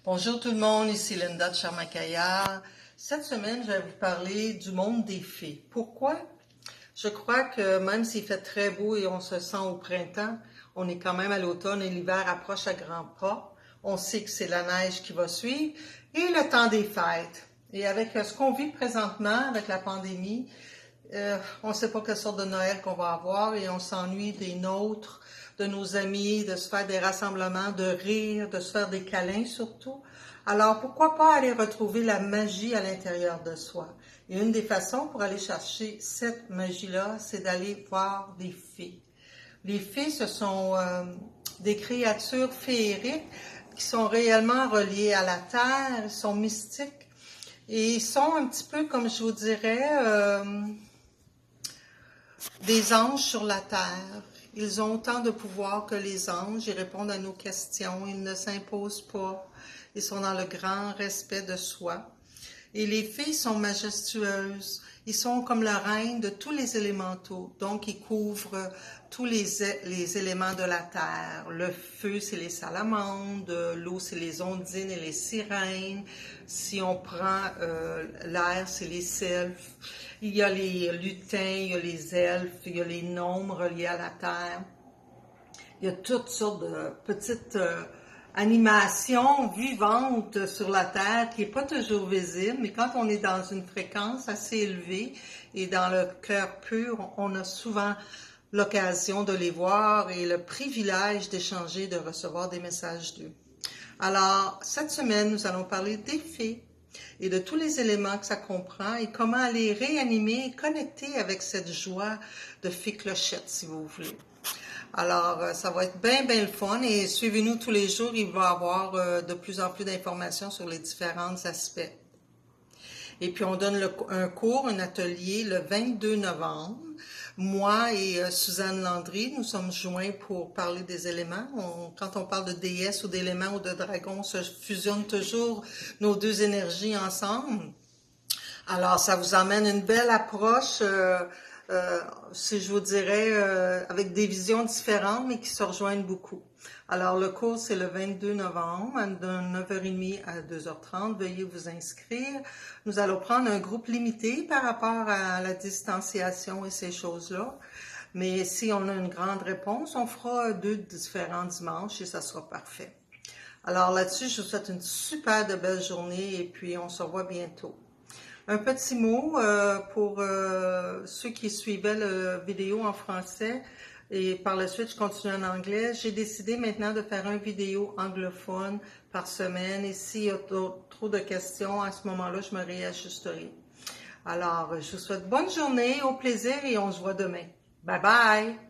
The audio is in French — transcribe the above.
Bonjour tout le monde, ici Linda de Charmacaillard. Cette semaine, je vais vous parler du monde des fées. Pourquoi? Je crois que même s'il fait très beau et on se sent au printemps, on est quand même à l'automne et l'hiver approche à grands pas. On sait que c'est la neige qui va suivre et le temps des fêtes. Et avec ce qu'on vit présentement, avec la pandémie, on ne sait pas quelle sorte de Noël qu'on va avoir et on s'ennuie des nôtres, de nos amis, de se faire des rassemblements, de rire, de se faire des câlins surtout. Alors, pourquoi pas aller retrouver la magie à l'intérieur de soi? Et une des façons pour aller chercher cette magie-là, c'est d'aller voir des fées. Les fées, ce sont des créatures féeriques qui sont réellement reliées à la terre, ils sont mystiques et ils sont un petit peu, comme je vous dirais, des anges sur la terre. Ils ont autant de pouvoir que les anges, ils répondent à nos questions, ils ne s'imposent pas, ils sont dans le grand respect de soi. Et les fées sont majestueuses, ils sont comme la reine de tous les élémentaux, donc ils couvrent tous les éléments de la terre. Le feu, c'est les salamandres, l'eau, c'est les ondines et les sirènes. Si on prend l'air, c'est les sylphes. Il y a les lutins, il y a les elfes, il y a les gnomes reliés à la terre. Il y a toutes sortes de petites animations vivantes sur la Terre qui n'est pas toujours visible, mais quand on est dans une fréquence assez élevée et dans le cœur pur, on a souvent l'occasion de les voir et le privilège d'échanger, de recevoir des messages d'eux. Alors, cette semaine, nous allons parler des fées et de tous les éléments que ça comprend et comment les réanimer et connecter avec cette joie de fée clochette, si vous voulez. Alors, ça va être bien le fun et suivez-nous tous les jours, il va y avoir de plus en plus d'informations sur les différents aspects. Et puis, on donne un cours, un atelier le 22 novembre. Moi et Suzanne Landry, nous sommes joints pour parler des éléments. Quand on parle de déesse ou d'éléments ou de dragon, on se fusionne toujours nos deux énergies ensemble. Alors, ça vous amène une belle approche, si je vous dirais, avec des visions différentes, mais qui se rejoignent beaucoup. Alors, le cours, c'est le 22 novembre, de 9h30 à 2h30. Veuillez vous inscrire. Nous allons prendre un groupe limité par rapport à la distanciation et ces choses-là. Mais si on a une grande réponse, on fera 2 différents dimanches et ça sera parfait. Alors là-dessus, je vous souhaite une super de belle journée et puis on se revoit bientôt. Un petit mot pour ceux qui suivaient la vidéo en français et par la suite je continue en anglais. J'ai décidé maintenant de faire une vidéo anglophone par semaine et s'il y a trop de questions, à ce moment-là, je me réajusterai. Alors, je vous souhaite bonne journée, au plaisir et on se voit demain. Bye bye!